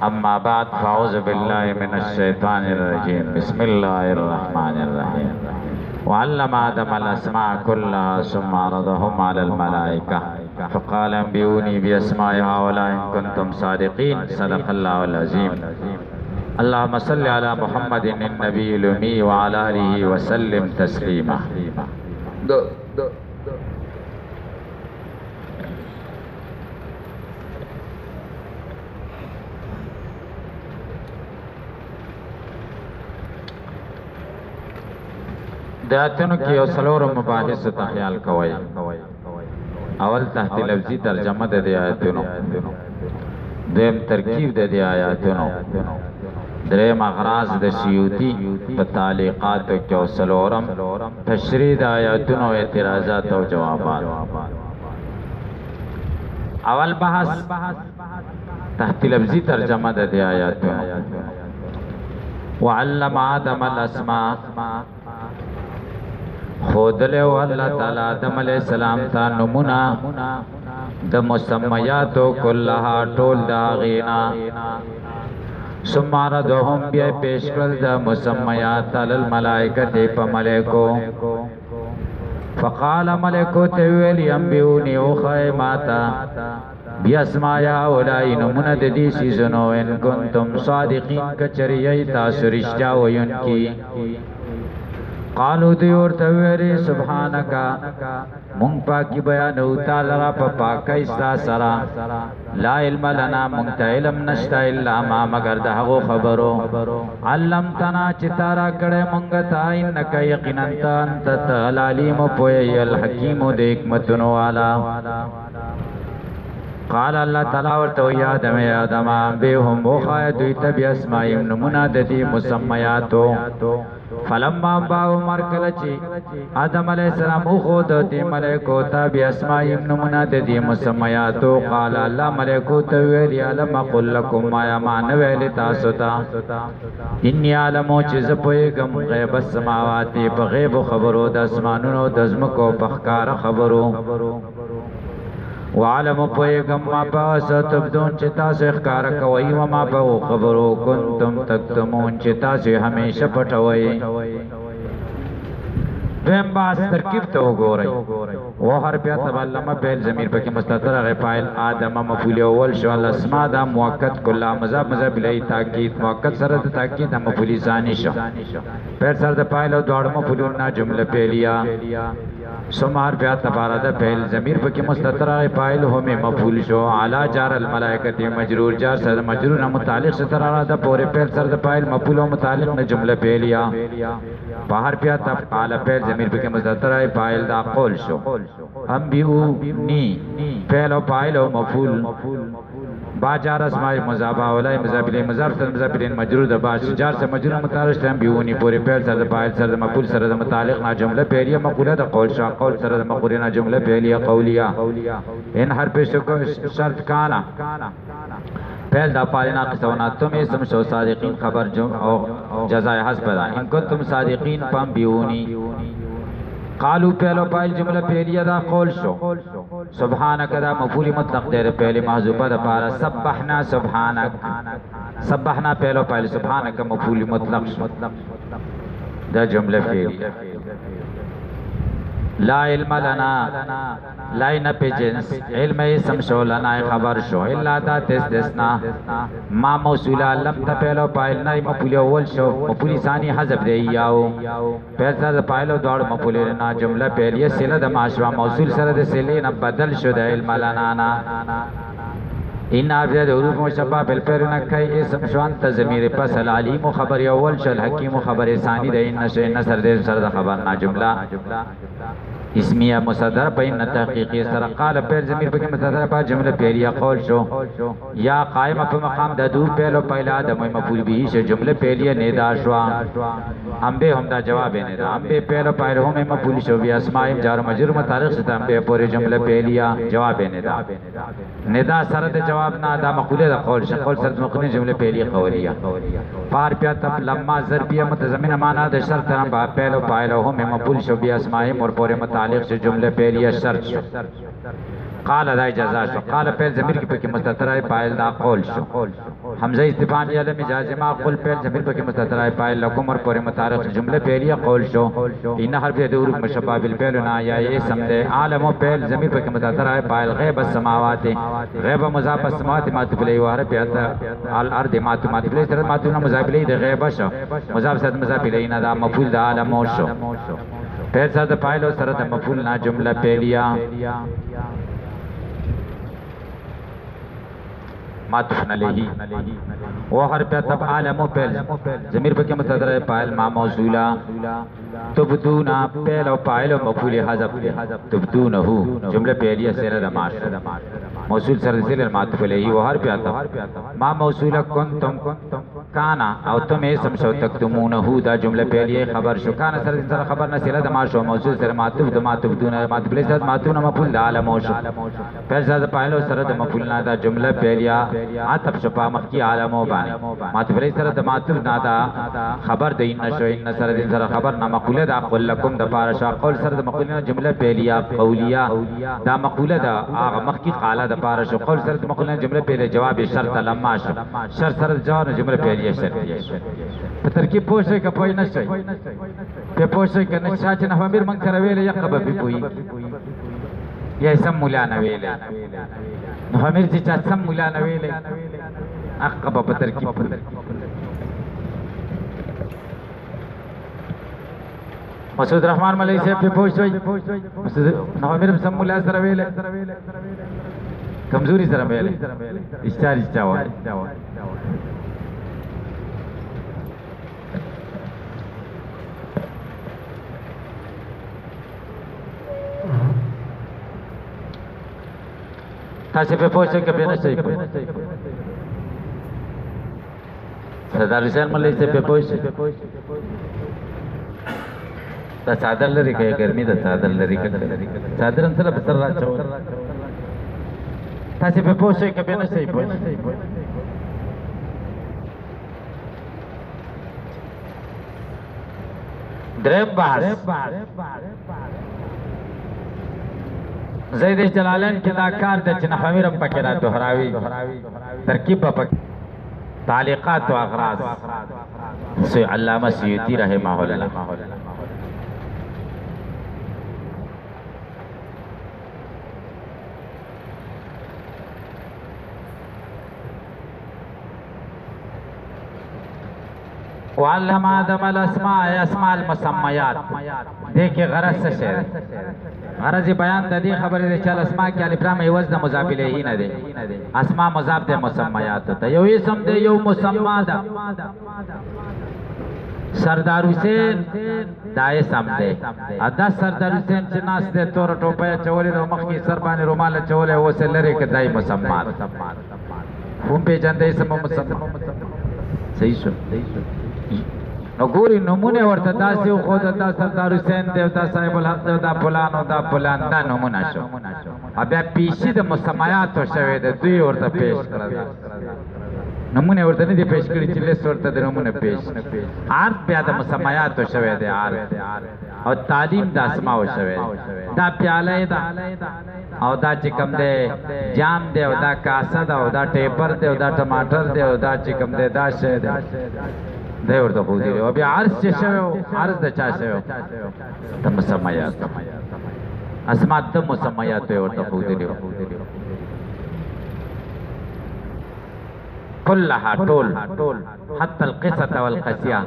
अम्मा बाद फ़ाऊज़ु बिल्लाहि मिनश्शैतानिर रजीम बिस्मिल्लाहिर रहमानिर रहीम वअल्लम आदमल अस्मा कुल्लहा सुम्मा अरदहुम अलल मलाइका फ़क़ाल अंबिऊनी बिअस्माइ हाउलाइ इन कुंतुम सादिक़ीन सदक़ल्लाहुल अज़ीम। अल्लाहुम्मा सल्लि अला मुहम्मदिन नबिय्यिल उम्मी व अला आलिहि व सल्लिम तस्लीमा। दातनों की असलोर मुबाहिस ख्याल कवाई अवल तहत लफ्जी तर्जमा दे आयतनों देम तरकीब दे आयतनों द्रेम अगराज द सियूती तालीक़ात के असलोरम तशरीद आयतनों एतराज़ात और जवाबात। अवल बहस तहत लफ्जी तर्जमा दे आयतनों वअल्लम आदमल अस्मा खोदले अल्लाह ताला आदम अलैहिस्सलाम ता नमूना द मुसम्मयातो कुल्लहा टोल दागीना सुम्मा रदहुम बिया पेश कर द मुसम्मयात अलल मलाइकति प मलेको फ़क़ाल मलेको तेवेली अंबिऊनी ओ ख़य माता बिअस्माया उलाई नमूना दी सीज़नो इन कुंतुम सादिक़ीन कचरियई तासुरिश्ता वयुन की कालू दियोर तवेरी सुभानका मुंग पाकी बयान उता लरा पाका इस्ता सरा ला इल्म लना मुंगता इल्म नश्ता इल्ला मा मगर दहगो खबरो अल्लम तना चितारा कड़े मुंगता इन्नका यकीनन अंत अलालीम पोयल हकीम देख मतनो वाला। काल अल्लाह ताला और तो याद में आदम बेहुम बुखाय दुई तब अस्माइम नमुना ददी मुसम्मयातो फलम्मा बाव मरकलची आदम अलैहिस्सलाम खुद दी मलेको तब अस्माइम नमुना ददी मुसम्मयातो काल अल्लाह मलेको तवेली अलम अकुल लकुम माया मान वेली तासुता इन्नी आलमो चीज पोएगम गैब समावाती बगैब खबरो दसमानुनो दजमको पखकार खबरो वालम पोएगम मा पास तब्दून चिता से ख़कार कवई व मा पाओ खबरो कुंतुम तक्तमून चिता से हमेशा पठवई। बेम बास तरकीब तो गो रही वो हर प्या तबल्लम पहल ज़मीर पर के मुस्ततर ग़ैफ़ाइल आदम मफ़ूल अव्वल शवाल अस्मा दा मुअक्कद कुल्ला मज़ा मज़ा बिलाई ताकीद मुअक्कद सरद ताकीद हम मफ़ूल ज़ानी शो पैर सरद पाइल और दौड़ मफ़ूल ना जुमले पहलिया सुमार प्या तबारा दा पहल ज़मीर पर के मुस्ततर ग़ैफ़ाइल हो में मफ़ूल शो आला जार अल मलाइकति मजरूर जार सरद मजरूर न मुतालिक से तरारा दा पूरे पैर सरद पाइल मफ़ूल और मुतालिक न जुमले पहलिया बाहर प्या तब आला पैर ज़मीर पे के मुस्ततर पाइल दा कौल शो हम भी नी पहलो पाइल और मफूल बाजार अस्माई मुजाबा वलाई मुजाबिले मुजाब सर मुजाबिले मजरूर दबाश जार से मजरूर मुतालिक हम भी नी पूरे पैर सर पाइल सर मफूल सर मुतालिक ना जुमले पहलिया मक़ूला दा कौल शो कौल सर मक़ूले ना जुमले पहलिया कौलिया इन हर पेश को शर्त काना पहल दा पालिना किसवना तुम इसम शो सादिक़ीन खबर जो और जज़ाए हस्बदा इनको तुम सादिक़ीन पम बिऊनी कालू पहलो पाइल जुमला पहलिया दा कौल शो सुबहानक दा मफूली मुतलक देर पहले महजूबा दा पारा सब्बहना सुबहानक सब्बहना पहलो पाइल सुबहानक मफूली मुतलक दा जुमला पहलिया ला इल्म लना लाई न पे जिन्स इल्म इसम शो लना खबर शो इल्ला दा तेस्ना मा मौसूला लम त पहलो पाइल ना मफूली अव्वल शो मफूली सानी हज़फ दे याओ पैसा द पाइलो दौड़ मफूली ना जुमला पहलिया सिला द माशवा मौसूल सर द सिले न बदल शो द इल्म लना ना इन आबिद उरूफ मुशब्बा बिल पर न कई इसम शवान तज़मीर पस अल अलीम खबर अव्वल शल हकीम खबर सानी the in sir they sir the खबर ना जुमला इसमिया मुसद्दर पे न तहक़ीक़ी सरक़ाल पैर ज़मीर पे के मुसद्दर पर जुमला पहलिया कौल शो या क़ाइम पे मक़ाम ददूर पहलो पहला आदम मफ़ूल बिही शो जुमले पहलिया नेदा शवा अम्बे हमदा जवाब नेदा अम्बे पहलो पहलो में मफ़ूल शो भी अस्माइम जार मजरूर मुतालिक से अम्बे पूरे जुमले पहलिया जवाब नेदा नेदा सरद जवाब ना दा मक़ूले दा कौल शो कौल सरद मुक़नी जुमले पहलिया कौलिया पार प्या तब लम्मा ज़रबिया मुतज़म्मिन माना द शर्त तरह पहलो पहलो में मफ़ूल शो भी अस्माइम और पूरे मुतालिक से जुमले पहलिया शर्त قال دا اجازه شو قال فعل ضمیر کې پکې مستتر فاعل دا قول شو حمزه استفهام یاله مجازمه قول فعل ضمیر پکې مستتر فاعل لكم اور پورے متعارف جمله پہلیه قول شو ان حرف دور مشبہ بالفعل نا یا اسم دے عالم و فعل ضمیر پکې مستتر فاعل غیب السماوات غیب مضاف السماوات معطوف الیه و حرف الارض معطوف الیه سره معطوف مضاف الیه د غیب شو مضاف سره مضاف الیه نه دا مفعول د عالم شو فعل سره فاعل او سره د مفعول نا جمله پہلیه معطوف علیہ و حرف تب عالم و فعل ضمیر پکې مستتر فاعل ما موصولا تبدون فعل و فاعل و مفعول حذف تبدونه جمله پہلیه سره د ماش موصول سره ذل معطوف علیہ و حرف تب ما موصولا کنتم کانا او تم اسم شو تکتمونه دا جمله پہلیه خبر شو کانا سره خبر نه سره د ماش موصول سره معطوف د معطوف دون معطوف علیہ سره معطوف مفعول د عالم شو فعل سره فاعل سره د مفعول نه دا جمله پہلیه عطف شپا مخکی عالمو باندې معطوف علیہ سره د معطوف نه دا خبر د ان شو ان سره د سره خبر نه مقوله دا قول لكم د پارشا قول سره د مقوله جمله پہلیه قولیه دا مقوله دا هغه مخکی قاله د پارشا قول سره د مقوله جمله پہلیه جواب شرط لما شو شرط سره جواب جمله پہلیه شرط په ترکیب پوښتنه کوي نه شي په پوښتنه کنه چې نه امیر من سره ویل یقب به پوي یا سم مولا نه ویل نو امیر چې سم مولا نه ویل عقب په ترکیب مسعود رحمان ملک صاحب په پوښتنه نو امیر سم مولا سره ویل کمزوري سره ویل اشتار وای تاسو په پوښتنه کې به نه شي سردار حسین ملک سے په پوښتنه دا صادر لري کې ګرمي دا صادر لري کې صادر سره په سر راځو تاسو په پوښتنه کې به نه شي دریم بحث زید جلالین کې دا کار د چې نحوی رب پکې را دوهراوي ترکیب په تعلیقات او اغراض سي علامه سیوطی رحمه الله وعلم آدم الاسماء اسماء المسميات دیکھیں غرض سے غرض بیان د دې خبرې د چل اسماء کې الف لام عوض د مضاف الیه نه دی اسماء مضاف د مسميات ته یو اسم دی یو مسما ده سردار حسین دا اسم دی ادا سردار حسین چې ناس د تور ټوپه چولې د مخ کې سر باندې رومال چولې وسه لري کې دای مسما هم په جن د اسم مسما صحیح شو نو ګوري نمونه ورته داسې خو دا سردار حسین دی دا صاحب الحق دی دا فلان او دا فلان دا نمونه شو بیا پیشي د مسميات شوی د دوی ورته پیش کړل نمونه ورته نه دی پیش کړی چې لیست ورته د نمونه پیش عرض بیا د مسميات شوی دی عرض او تعلیم د اسماء شوی دا پیاله دا او دا چې کوم دی جام دی او دا کاسه دا او دا ټیپر دی او دا ټماټر دی او دا چې کوم دی دا شی دی دا ورته خو دی او بیا عرض چې شوی عرض د چا شوی د مسميات اسماء د مسميات ورته خو دی كلها طول حتى القصه والقسيه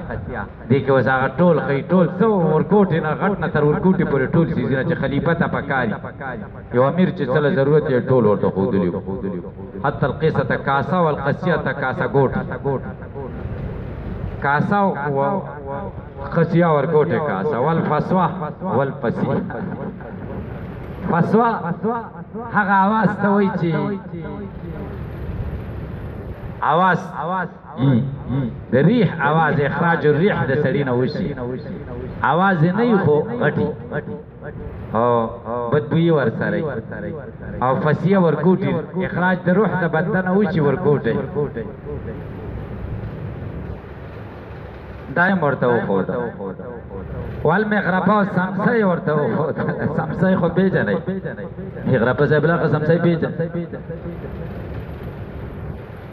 دي کې وساغه ټول خي ټول سو ورکوټ نه غټ نه تر ورکوټي پورې ټول سيزونه چې خلیفہ ته پکاري یو امیر چې څه ضرورت یې ټول ورته خودلیو حتى القصه کاسه والقسيه کاسه ګوټ کاسه او قسيه ورکوټه کاسه والفسوه والفسي فسوه هغه आवाज ته وایي چې आवाज د ریح आवाज اخراج الريح د سړی نه وشي आवाज نه یو خو غټي او بدبوئی ور سره او فسیه ورکوټي اخراج د روح د بدن وشي ورکوټي دایم ورته وخود وال مغربا سمسای ورته وخود سمسای خو پیژنئ مغربا صاحب لا سمسای پیژن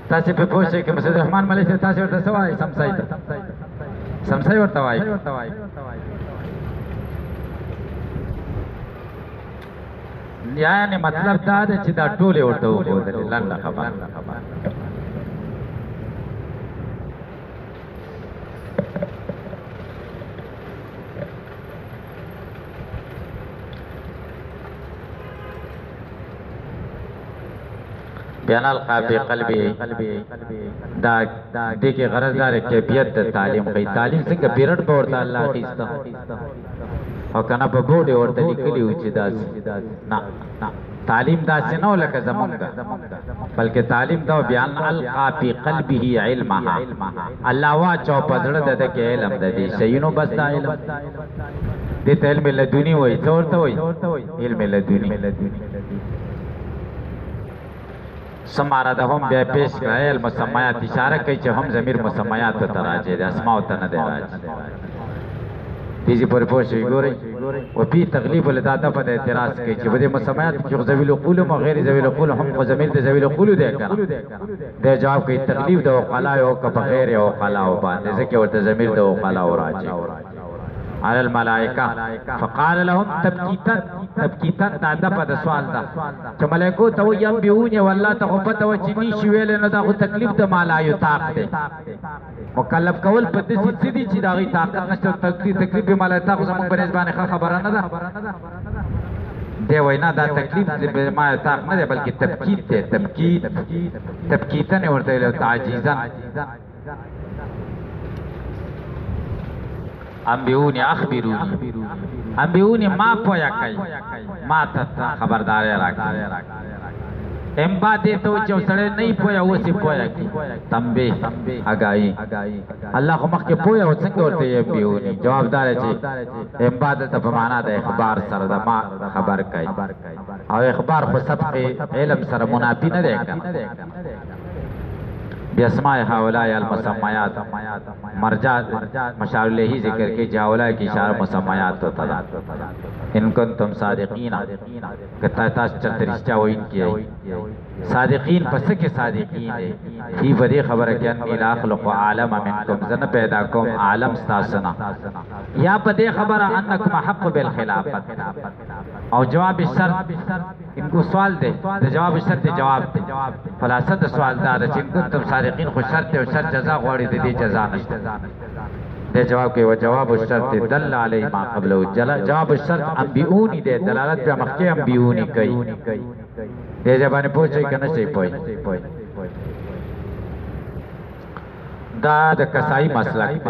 تاسو په پوه شئ چې مسعود رحمان ملي صاحب تاسو ورته څه وایي سمسای ته سمسای ورته وایي یعنی مطلب دا دی چې دا ټولې ورته وښودلې لنډه خبره بیان القابی قلبی دا دیکھ غرض دار کیفیت تعلیم کوي تعلیم څنګه پیرټ په ورته الله خيستا او کنه په بوډي ورته لیکلی و چې داس نه تعلیم دا څنګه لکه زمونږه بلکې تعلیم دا بیان القابی قلبه علمها الله وا چو پزړه د کې علم د دې شینو بس دا علم دې علم لدونی وای څورته وای علم لدونی سمارا ده هم بیا پیش کړه المسمیات اشاره کوي چې هم ضمیر مسمیات ته راځي د اسماء ته نه دی راځي دې پر پوښي ګوري او په تغلیب ول داتا په اعتراض کوي چې بده مسمیات چې ذویل قول او غیر ذویل قول هم خو ضمیر د ذویل قول دی کنه د جواب کوي تغلیب د وقلا او که بغیر او قلا او باندې ځکه ورته ضمیر د وقلا او راځي على الملائکه فقال لهم تبکیتا دا په سوال دا چې ملائکو ته یم بیونه والله ته خو پته و چې نشي ویل نه دا خو تکلیف د مالایو طاق دی مکلف کول په دې سړي چې دا غي طاقت نشته تکلیف به مالایو طاق زموږ په نسبانه خبره نه ده دی وینا دا تکلیف به مالایو طاق نه دی بلکې تبکیت دی تبکیتن ورته له تعجیزا انبیونی اخبرونی ما پویا کئی ما تا خبرداری راکی امبا دیتو چو سڑے نہیں پویا وسی پویا کی تنبیح اگائی اللہ خو مخ کے پویا و سنگ ورتے انبیونی جواب دارے چی امبا دیتا پمانا دا اخبار سر دا ما خبر کئی او اخبار خو سبق علم سر منافی نہ دیکھا بیاسماء هؤلاء المسمیات مرجع مشار الیہ ذکر کی هؤلاء کی اشارہ مسمیات ہوتا تھا ان کنتم صادقین کتا تاس چرترشتہ و ان کی صادقین پس کے صادقین ہی بدی خبر کہ انی لاخلق عالم منکم زن پیدا کم عالم ستاسنا یا بدی خبر انکم حق بالخلافت او جواب شرط ان کو سوال دے جواب شرط جواب دے خلاصہ سوال دار ان کنتم صادقین خو شرط او شرط جزا غوړي دي جزا نشته دے جواب کوي جواب الشرط دل علی ما قبل جواب الشرط انبیونی دے دلالت په مخکې انبیونی کوي دے زبانه پوښتنه کنه شي پوي دا د کسائی مسلک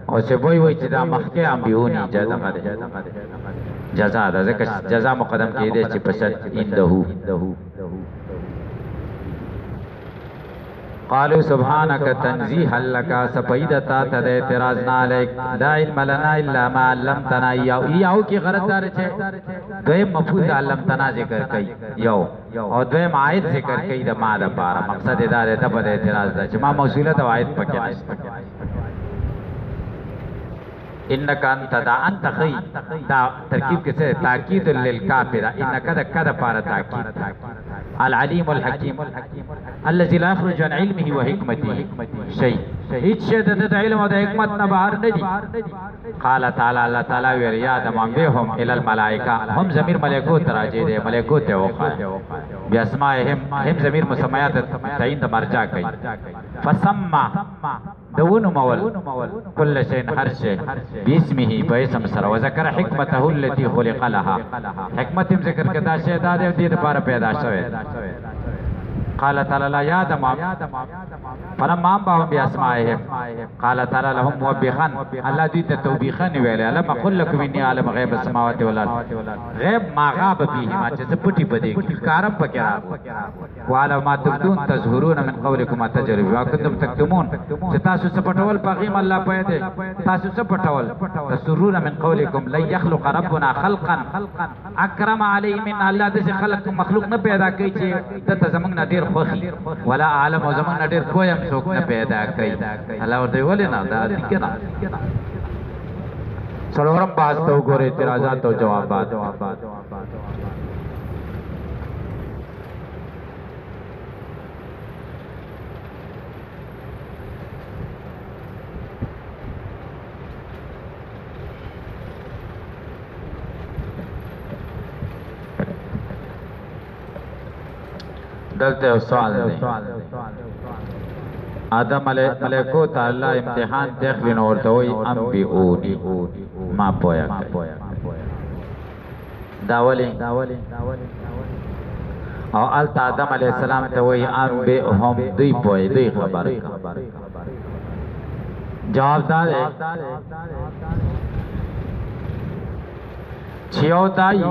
او چې وای چې دا مخکې انبیونی جزا ده ځکه جزا مقدم کېده چې په شرط انده قالوا سبحانك تنزيها لك سپیدتا ته اعتراض نه علیک لا علم لنا الا ما علمتنا یاو کی غرض دار چې دویم مفعول علمتنا ذکر کړي یو او دویم آیت ذکر کړي د ما د پاره مقصد دا ده په اعتراض ده چې ما موصوله د آیت پکې نشته انك انت دا انت خي دا ترکیب کیسے تاکید للکافر انك دا کدا پارا تاکید العلیم الحکیم الذي لا يخرج عن علمه وحکمته شيء هیڅ شی د علم او د حکمت نه بهر نه دي قال تعالی الله تعالی ویل یا آدم انبئهم الى الملائکه هم ضمیر ملائکو تراجه دي ملائکو ته وقع بیاسمائهم هم ضمیر مسمیات تعین د مرجع کوي فسمع دون مول كل شيء هر شيء باسمه باسم سر وذكر حكمته التي خلق لها حکمت ذکر کدا شی دا دې لپاره پیدا شوی قال تعالى لا يا آدم فلما انبأهم بأسمائهم قال تعالى لهم موبخا الله دوی ته توبیخا ویل علم اقول لكم اني عالم غیب السماوات والارض غیب ما غاب فيهما چې پټي بدی کارم پکې را وعلى ما تبدون تظهرون من قولكم تجربوا وكنتم تكتمون چې تاسو سپټول پغیم الله پېده تاسو سپټول تسرون من قولكم لن يخلق ربنا خلقا اكرم عليه من الله دې خلق مخلوق نه پیدا کوي چې د زمنګ نه ډیر خوخي ولا عالم او زمان ډیر کویم څوک نه پیدا کوي الله ورته ولې نه دا دي کنه څلورم باز ته وګوره اعتراضات او جوابات دلته سوال دی آدم ملائکو ته الله امتحان تخلی نو ورته وی انبئونی ما پویا دا ولی او الته آدم علیہ السلام ته وی انبئهم دوی پوی دوی خبر جواب دا دی چیو دائی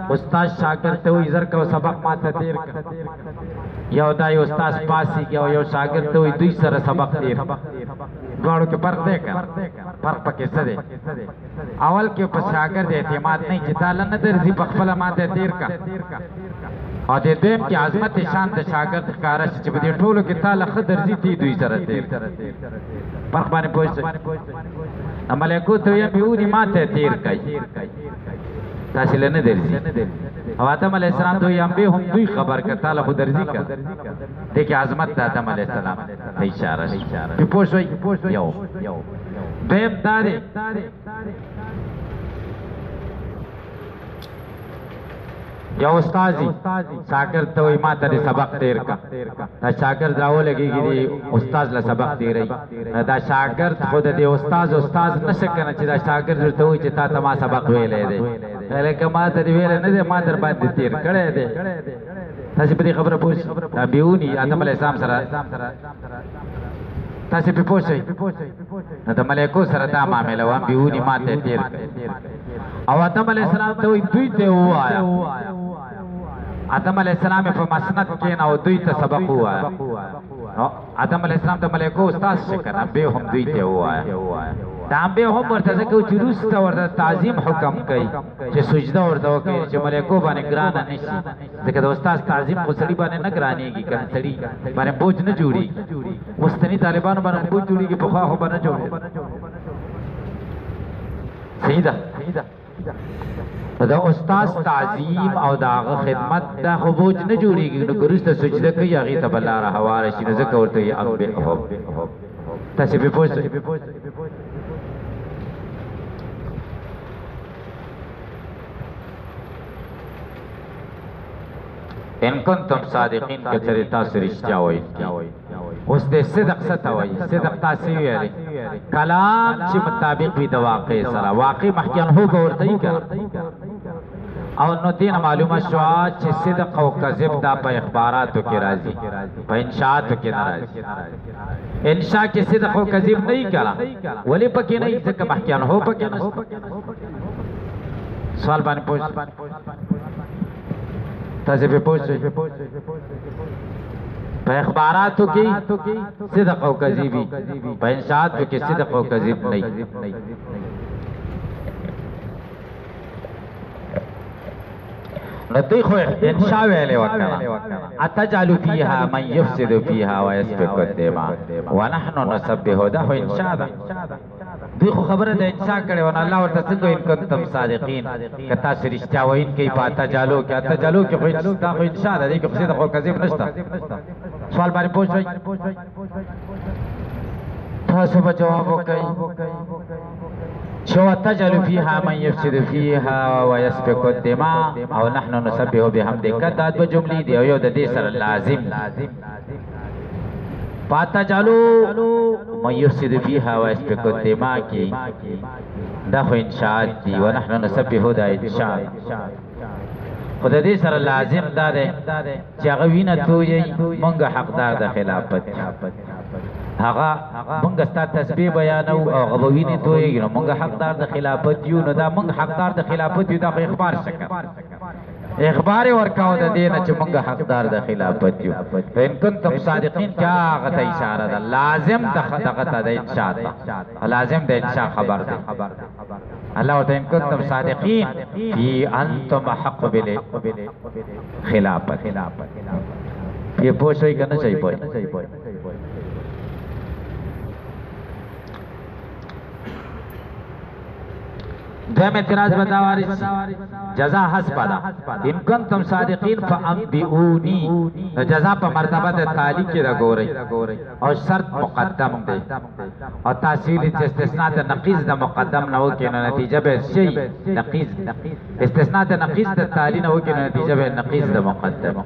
استاد شاگرد ته وی زر کو سبق ما ته تیر یو دائی استاد پاسی کیا یو شاگرد ته وی دوی سره سبق تیر دوړو کې فرق دی کا فرق پکې څه دی اول کې په شاگرد اعتماد نه چې تعالی نه درځي په خپل ما ته تیر کا او دې دیم کې عظمت شان د شاگرد ښکارا چې په دې ټولو کې تعالی خ درځي تی دوی سره تیر فرق باندې پوښتنه ملائکو ته یې بیونی ما ته تیر کوي تاسو لنه درځي او آدم علیہ السلام دوی انبئهم دوی خبر کا تعالی خو درځي کا دغه عظمت د آدم علیہ السلام ته اشاره په پوښوي یو دیم داري یو استادی شاگرد ته ما ته سبق تیر کا دا شاگرد راولګيږي دی استاد له سبق تیری دا شاگرد خود دی استاد نشه کنه چې دا شاگرد ته وي چې تا ما سبق ویلې دی لکه ما ته ویل نه دی ما در باندې تیر کړی دی تاسو په دې خبره پوښ دا بیونی آدم علیہ السلام سره تاسو په پوښي دا ملائکو سره دا معاملې و بیونی ما ته تیر او آدم علیہ السلام ته دوی ته وایا آدم علیہ السلام په مسند کې نو دوی ته سبق وایا آدم علیہ السلام ته ملائکو استاد شکر به هم دوی ته وایا دا به هم ورته ځکه چې روسته ورته تعظیم حکم کوي چې سجده ورته کوي چې ملائکو باندې ګران نشي ځکه د استاد تعظیم خو سړي باندې نه ګرانېږي کنه سړي باندې بوج نه جوړي مستنی طالبانو باندې بوج جوړيږي په خوا خو باندې جوړي صحیح ده دا استاد تعظیم او دا خدمت دا خو بوج نه جوړيږي نو ګرسته سجده کوي هغه ته بل را حواله شي ځکه ورته یې انبئهم تاسو به پوښتنه ان کنتم صادقین کچری تاسو رښتیا وایي اوس د صدق څه وایي صدق تاسو ویلي کلام چې مطابق وي د واقع سره واقع محکم هو ورته کړه او نو دین معلومه شو چې صدق او کذب دا په اخباراتو کې راځي په انشاءاتو کې نه راځي انشاء کې صدق او کذب نه کړه ولی پکې نه ځکه محکم هو پکې نه سوال باندې پوښ تاسو به پوښتنه په اخباراتو کې صدق او کذب په انشاءاتو کې صدق او کذب نه نو خو انشاء ویلې وکړه اتجعل فيها من يفسد فيها ويسفك الدماء ونحن نسبح ده انشاء ده دوی خو خبره ده انشاء کړي ونه الله ورته څنګه ان کنتم صادقین کتا سرشتیا وین کې پاتا جالو کې اته جالو کې خو انشاء ده کې څه خو کذب نشته سوال باندې پوښتنه تاسو به جواب وکړئ شو تجعل فيها من يفسد فيها ويسفك الدماء او نحن نسبح بحمدك دا دو جملې دی او یو د دې سره لازم پاتجعلو من يفسد فيها ويسفك الدماء کی دا خو انشاء دی ونحن نسبح دا انشاء خود دې سره لازم دا دی چې هغه وینه توي مونږ حقدار د خلافت هغه مونږ ستاسو تسبیح بیانو او غووینه توي نو مونږ حقدار د خلافت یو نو دا مونږ حقدار د خلافت یو دا اخبار شکه اخبار ورکاو د دین چې مونږ حقدار د خلافت یو ان کنتم صادقین کیا غته اشاره ده لازم د غته د انشاء لازم د انشاء خبر ده الله تعالی ان کنتم صادقین فی انتم حق بالخلافت یہ پوچھوئی کرنا چاہیے پوئی دویم اعتراض بداواری جزا حسب دا ان کنتم صادقین فانبئونی جزا پا مرتبہ تالی کی دا گو رہی اور شرط مقدم دے اور تاثیر استثناء دا نقیز دا مقدم نہ ہو کہ نتیجہ بے شئی نقیز استثناء دا نقیز دا تالی نہ ہو کہ نتیجہ بے نقیز دا مقدم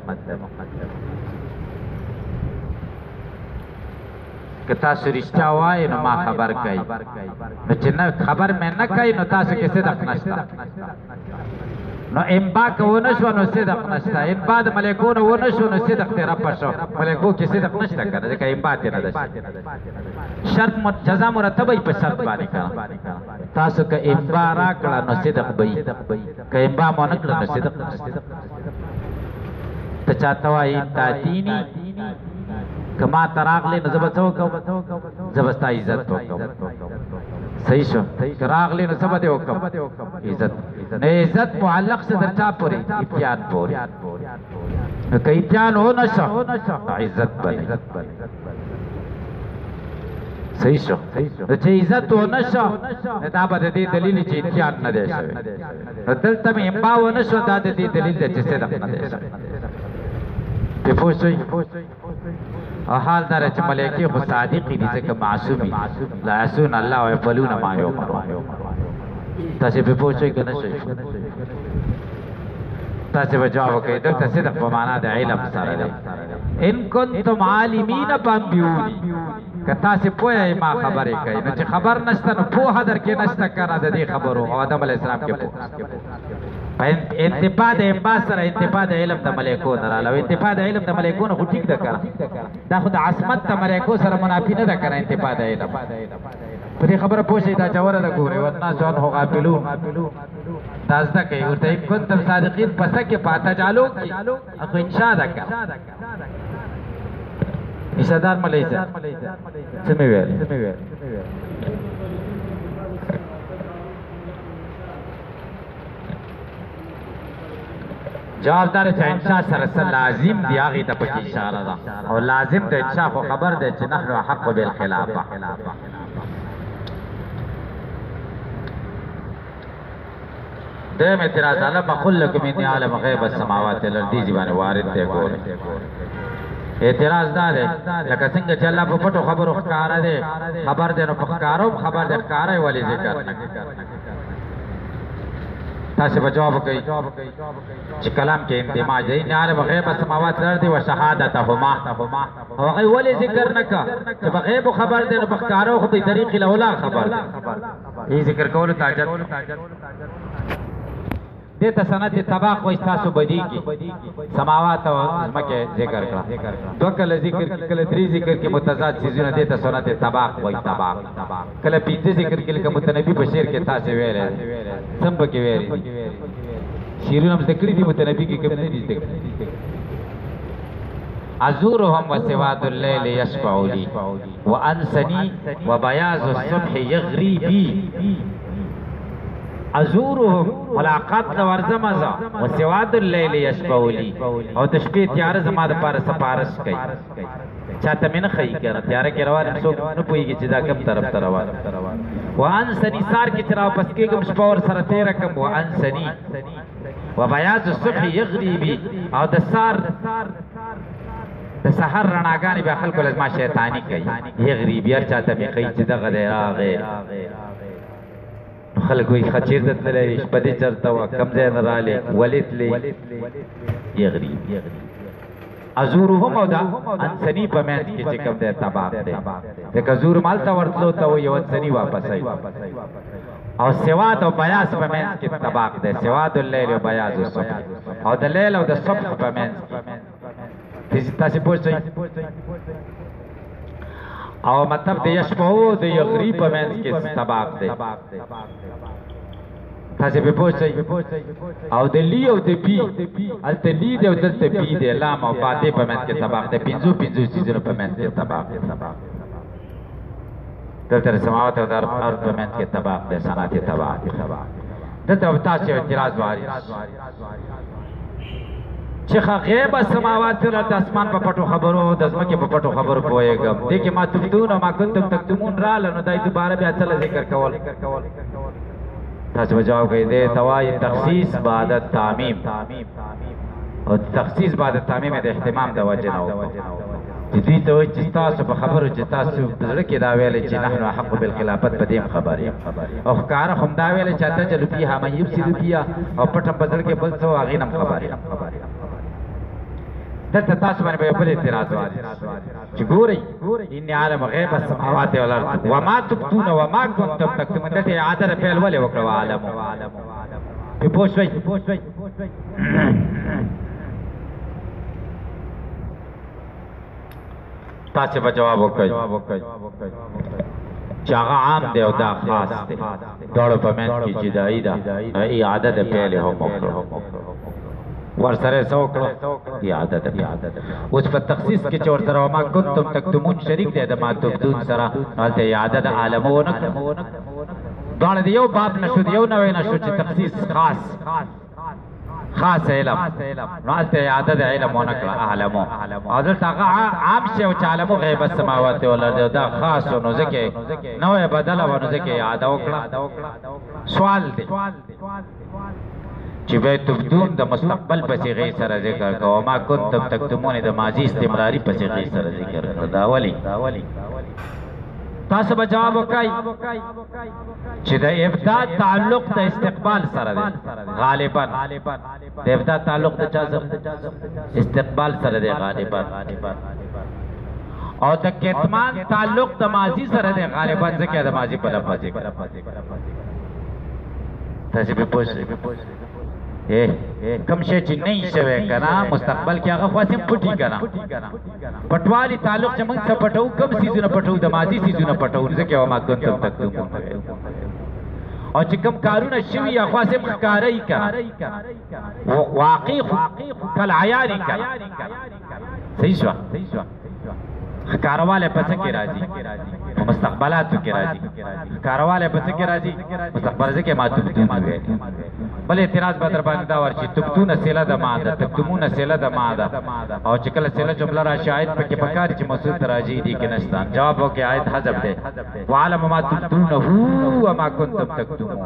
کہ تاسو رشتہ وائی نو ما خبر کئی نو چنہ خبر میں نہ کئی نو تاسو کے صدق نشتا نو انبا کا وہ نشو نو صدق نشتا انبا دا ملیکو نو وہ نشو نو صدق تیرا پشو ملیکو کی صدق نشتا کرنا جکا انبا تیرا دشتا شرط جزا مرتبی پر شرط بانی کرنا تاسو کا انبا راکڑا نو صدق بئی کہ انبا مونکڑا نو صدق نشتا تچاہتوائی تاتینی کما تراغ لے نزبت ہو کم زبستا عزت ہو کم صحیح شو تراغ لے نزبت ہو کم عزت عزت معلق سے درچا پوری اتیان پوری کہ اتیان ہو نشو عزت بنے صحیح شو چھے عزت ہو نشو نتابہ دی دلیل چھے اتیان نہ دے شوئے دلتا میں امبا ہو نشو دا دی دلیل چھے صدق نہ دے شوئے پھوش ہوئی اور حال دار اچھ ملیکی خود صادقی دیسے کہ معصومی لا یسون اللہ و یفلون ما یومرون تاسے پہ پوچھوئی کہ نشوئی تاسے پہ جواب کہی دلتا صدق پمانا دے علم سارے لے ان کنتم عالمین پانبیونی کہ تاسے پویا ما خبری کہی نوچے خبر نشتا نو پوہ در کے نشتا کرنا دے دی خبرو آدم علیہ السلام کے پوہ انتفاد انباس سر انتفاد علم دا ملیکون رالا و انتفاد علم دا ملیکون خود ٹھیک دا کرا دا خود عصمت دا ملیکون سر منافی نہ دا کرا انتفاد علم پتی خبر پوشی دا چورا دا گوری والناس انہو غافلون تازدہ کئی ارتا ان کنتم صادقین پسا کے پاتا جالو کی اخو انشاء دا کرا اشادار ملیسا سمی ویلی جواب دار چا انشاء سرسل لازم دی آغی تا پکی اشارہ دا اور لازم دا انشاء کو خبر دے چی نحن حق بالخلافہ دیم اعتراض علم قل لکم انی عالم غیب السماوات الارضی زبان وارد دے گورے اعتراض دا دے لکہ سنگ چا اللہ پا پٹو خبر اخکارا دے خبر دے نو پخکارو خبر دے اخکارا والی ذکر نکے تاسے پا جواب کئی چی کلام کے اندماج دے انہی عالم غیب السماوات الارضی و شہادتہما وغی ولی ذکر نکا چی پا غیب خبر دے نو پخکارو خبی طریقی لولا خبر دے یہ ذکر کولو تاجد دیتا سنت طباق و استاسو بدی کی سماوات و مکہ ذکر کرا دو کل ذکر کی کل دری ذکر کی متضاد چیزوں دیتا سنت طباق و طباق کل پینزے ذکر کی لکا متنبی بشیر کے تاسے ویرے سنب کے ویرے شیرون ہم ذکری دی متنبی کی کم نہیں ذکر ازورهم و سواد اللیل یشفعو لی و انسنی و بیاض الصبح یغری بی ازورهم ملاقات لورزم ازا و سواد اللیل یشبہو لی او تشبیح تیار زمان دا پار سپارس کئی چاہتا میں نخی کرنا تیارہ کی روان سوک نپوئی کی چیزا کم طرف تروان وانسنی سار کی چراو پسکی کم شپاور سر تیرکم وانسنی و بیاض الصبح یغریبی او دا سار دا سحر رناگانی بے خلقو لازما شیطانی کئی یغریبی ار چاہتا میں خی چیزا غدیر آغیر خلقوی خچیر دت لے شپدی چرتا ہوا کمزین را لے ولیت لے یغریب ازورهم او دا انسنی پا مینس کی چکم دے تباق دے دیکھ ازور مالتا ورطلو تا وہ یو انسنی واپس آئی او سواد او بیاس پا مینس کی تباق دے سواد اللیل و بیاس الصبح او دا لیل او دا صبح پا مینس کی تاسی پوچھ سوئی او مطلب دے یشبہو دے یغریب پا مینس کی تباق دے تاسے پہ پوچھ سئی او دے لی او دے بی ال تے لی دے او دل تے بی دے لام او با دے پہ مینس کی تباق دے پینزو چیزنو پہ مینس کی تباق دے دل تر سماوات او در ارد پہ مینس کی تباق دے سناتی تباق دل تر ابتاس سے اعتراض باری چې غیب السماوات والارض اسمان په پټو خبرو د ځمکې په پټو خبرو پوهېږم دې کې ما تبدون ما کنتم تکتمون رااله نو دای دوباره بیا څه ذکر کول تاسو به جواب کوئ دې ته وایي تخصیص بعد التعمیم او تخصیص بعد التعمیم د اهتمام د وجې نه وکړو چې دوی ته وایي چې تاسو په خبرو چې تاسو په زړه کې دا ویلې چې نحن احق بالخلافت په دې هم خبر یم او ښکاره خو هم دا ویلې چې اتجل فیها من یفسد فیها او پټ هم په زړه کې بل څه و هغې نه هم خبر یم دلته تاسو باندې به یو بل اعتراض وایي چې ګورئ اني عالم غیب السماوات والارض وما تبدون وما کنتم تکتمون دلته اعاده د فعل ولې وکړه وعلمو پې پوه شوئ تاسو به جواب وکړئ چې هغه عام دی او دا خاص دی دواړو په منځ کې جدایي ده اعاده د فعل هم وکړه ورسره څه وکړه اعاده ده اوس په تخصیص کې چې ورسره وما کنتم تکتمون شریک دی د ما تبدون سره هلته اعاده د عالمو ونه کړه دواړه د یو باب نه شو د یو نوی نه شو چې تخصیص خاص علم نو هلته اعاده د علم ونه کړه اعلمو او دلته هغه عام شی و چې عالمو غیب السماوات والارض دا خاص و نو ځکه نوی بدله و نو ځکه اعاده وکړه سوال دی چې به تبدون د مستقبل په صيغې سره ذکر کوو ما کنتم تکتمون د ماضي استمراري په صيغې سره ذکر کړو دا ولي تاسو به جواب وکړئ چې د ابتدا تعلق د استقبال سره دی غالبا د ابتدا تعلق د چا سره استقبال سره دی غالبا او د کتمان تعلق د ماضي سره دی غالبا ځکه د ماضي په لفظ تاسو به پوښتنه کم شی چې نه شوی که نه مستقبل کې هغه خاص پټي که نه پټوالي تعلق چې موږ څه پټو کم څیزونه پټو د ماضي څیزونه پټو ځکه وما کنتم تکتمون او چې کم کارونه شوي یا خاص ښکاره یي که واقع کالعیان یي که صحیح شوه ښکاروالی په څه کې راځي په مستقبلاتو کې راځي ښکاروالی په څه کې راځي مستقبل ځکه ما تبدون ویل بل اعتراض به در باندې دا ورچی تبدون صله د ما ده تکتمون صله د ما ده او چې کله صله جمله راشي عاید پکې پکار چې موصول ته راځي دي که نشته جواب وکړئ عاید حذف دی وعلم ما تبدونه وما کنتم تکتمون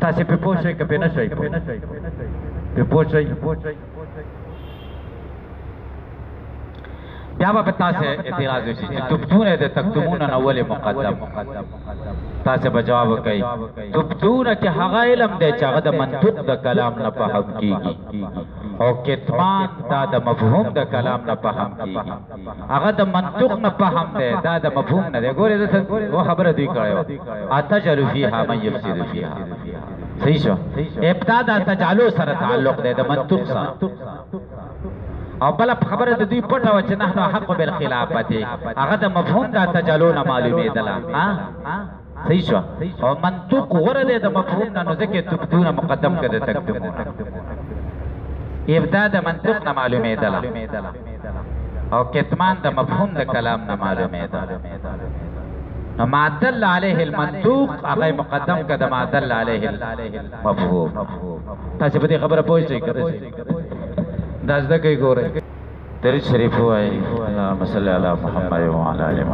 تاسې پې پوه شئ که پې نه شئ پې پوه شئ بیا به تاسې اعتراض وشي چې تبدون د تکتمون نه ولې مقدم تاسې به جواب وکړئ تبدون کې هغه علم دی چې هغه د منطق د کلام نه فهم کېږي او کتمان دا د مفهوم د کلام نه فهم کېږي هغه د منطق نه فهم دی دا د مفهوم نه دی ګورې دلته و خبره دوی کړې وه اتجعل فیها من یفسد فیها صحیح شو ابتدا د تجعلو سره تعلق دی د منطق سره او بل خبره د دوی پټه وه چې نحن حق بالخلافت هغه د مفهوم د تجلو نه معلومېدله صحیح شوه او منطق غوره دی د مفهوم نه نو ځکه تبدونه مقدم که د تکتمون ابتدا د منطق نه معلومېدله او کتمان د مفهوم د کلام نه معلومېدله نو ما دل علیه المنطوق هغه مقدم که د ما دل علیه المفهوم تاسې په دې خبره پوه شئ دا زده کوي ګورئ درود شریف ووایئ اللهم صل علی محمد وعلی آل محمد